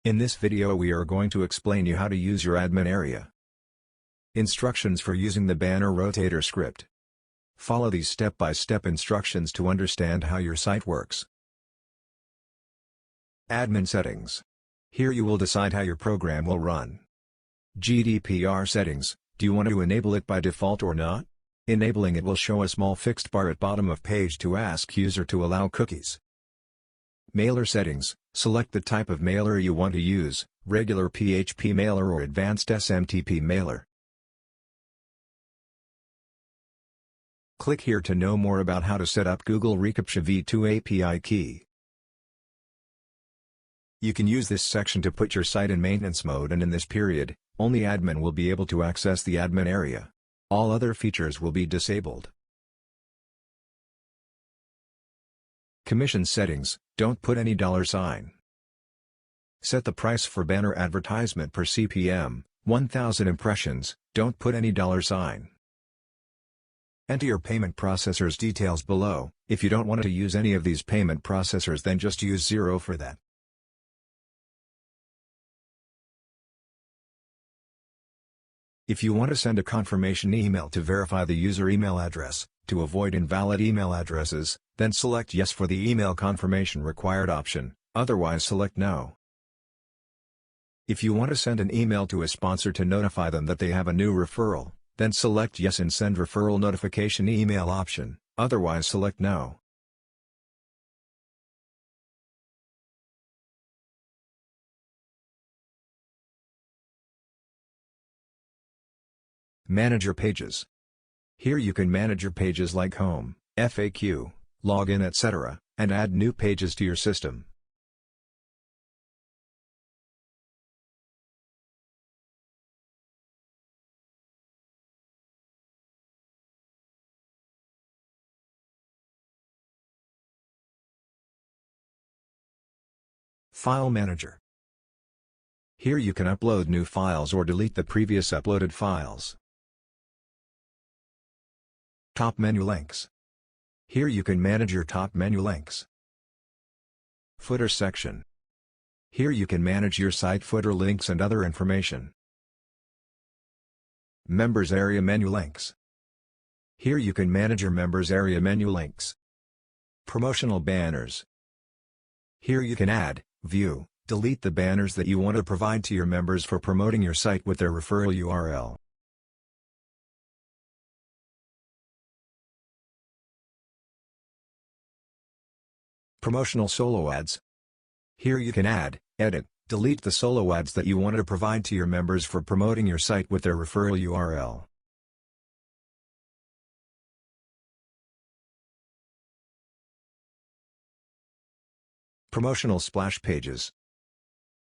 In this video we are going to explain you how to use your admin area. Instructions for using the Banner Rotator script. Follow these step-by-step instructions to understand how your site works. Admin settings. Here you will decide how your program will run. GDPR settings. Do you want to enable it by default or not? Enabling it will show a small fixed bar at bottom of page to ask user to allow cookies. Mailer settings. Select the type of mailer you want to use, regular PHP mailer or advanced SMTP mailer. Click here to know more about how to set up Google reCAPTCHA v2 API key. You can use this section to put your site in maintenance mode, and in this period, only admin will be able to access the admin area. All other features will be disabled. Commission settings. Don't put any $sign. Set the price for banner advertisement per CPM, 1000 impressions, don't put any $sign. Enter your payment processor's details below. If you don't want to use any of these payment processors, then just use 0 for that. If you want to send a confirmation email to verify the user email address, to avoid invalid email addresses, then select Yes for the email confirmation required option, otherwise select No. If you want to send an email to a sponsor to notify them that they have a new referral, then select Yes and Send Referral Notification Email option, otherwise select No. Manage your pages. Here you can manage your pages like Home, FAQ, Login, etc., and add new pages to your system. File Manager. Here you can upload new files or delete the previous uploaded files. Top menu links. Here you can manage your top menu links. Footer section. Here you can manage your site footer links and other information. Members area menu links. Here you can manage your members area menu links. Promotional banners. Here you can add, view, delete the banners that you want to provide to your members for promoting your site with their referral URL. Promotional solo ads. Here you can add, edit, delete the solo ads that you want to provide to your members for promoting your site with their referral URL. Promotional splash pages.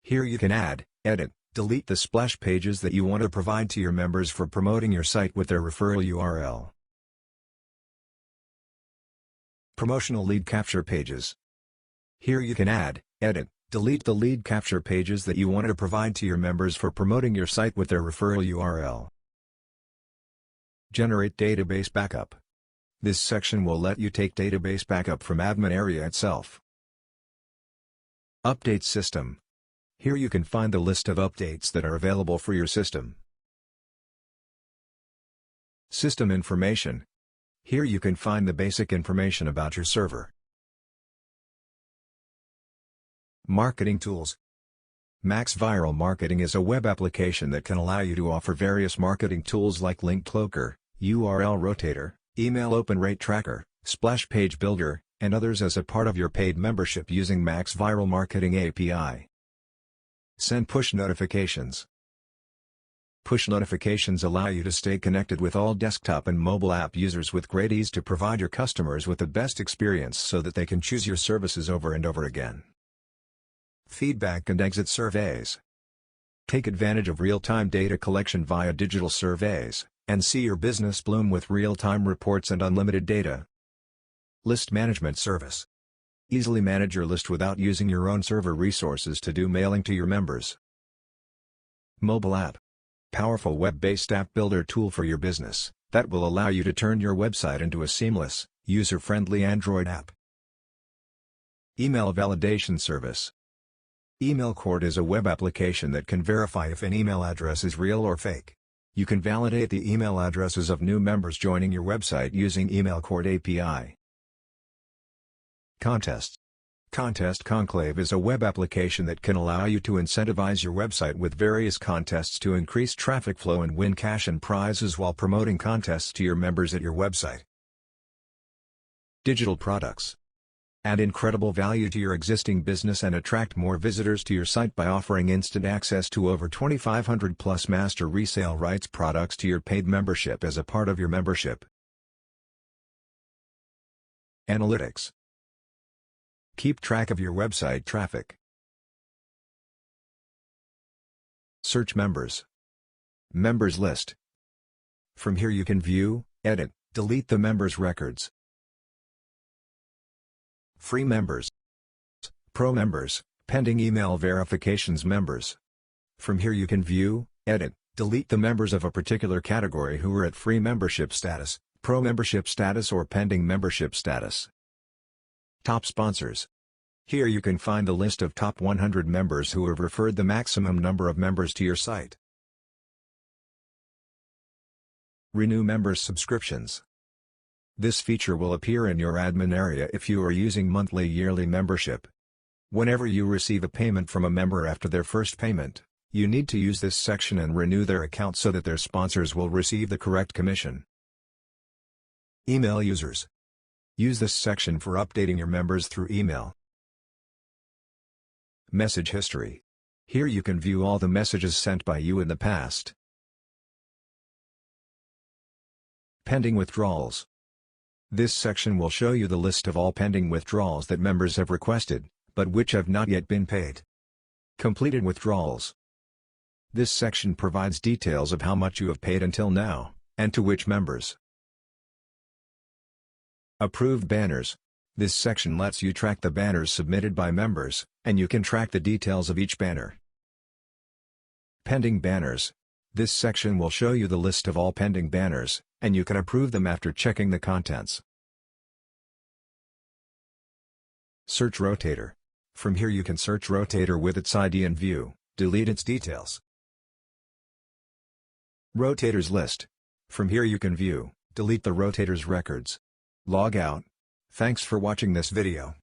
Here you can add, edit, delete the splash pages that you want to provide to your members for promoting your site with their referral URL. Promotional lead capture pages. Here you can add, edit, delete the lead capture pages that you want to provide to your members for promoting your site with their referral URL. Generate database backup. This section will let you take database backup from admin area itself. Update system. Here you can find the list of updates that are available for your system. System information. Here you can find the basic information about your server. Marketing tools. Max Viral Marketing is a web application that can allow you to offer various marketing tools like Link Cloaker, URL Rotator, Email Open Rate Tracker, Splash Page Builder, and others as a part of your paid membership using Max Viral Marketing API. Send push notifications. Push notifications allow you to stay connected with all desktop and mobile app users with great ease to provide your customers with the best experience so that they can choose your services over and over again. Feedback and exit surveys. Take advantage of real-time data collection via digital surveys, and see your business bloom with real-time reports and unlimited data. List management service. Easily manage your list without using your own server resources to do mailing to your members. Mobile app. Powerful web-based app builder tool for your business, that will allow you to turn your website into a seamless, user-friendly Android app. Email validation service. Email Court is a web application that can verify if an email address is real or fake. You can validate the email addresses of new members joining your website using Email Court API. Contests. Contest Conclave is a web application that can allow you to incentivize your website with various contests to increase traffic flow and win cash and prizes while promoting contests to your members at your website. Digital products. Add incredible value to your existing business and attract more visitors to your site by offering instant access to over 2,500 plus master resale rights products to your paid membership as a part of your membership. Analytics. Keep track of your website traffic. Search members. Members list. From here you can view, edit, delete the members' records. Free members. Pro members, pending email verifications members. From here you can view, edit, delete the members of a particular category who are at free membership status, pro membership status or pending membership status. Top sponsors. Here you can find the list of top 100 members who have referred the maximum number of members to your site. Renew members' subscriptions. This feature will appear in your admin area if you are using monthly/yearly membership. Whenever you receive a payment from a member after their first payment, you need to use this section and renew their account so that their sponsors will receive the correct commission. Email users. Use this section for updating your members through email. Message history. Here you can view all the messages sent by you in the past. Pending withdrawals. This section will show you the list of all pending withdrawals that members have requested, but which have not yet been paid. Completed withdrawals. This section provides details of how much you have paid until now, and to which members. Approved banners. This section lets you track the banners submitted by members, and you can track the details of each banner. Pending banners. This section will show you the list of all pending banners, and you can approve them after checking the contents. Search Rotator. From here you can search Rotator with its ID and view, delete its details. Rotators list. From here you can view, delete the Rotator's records. Log out. Thanks for watching this video.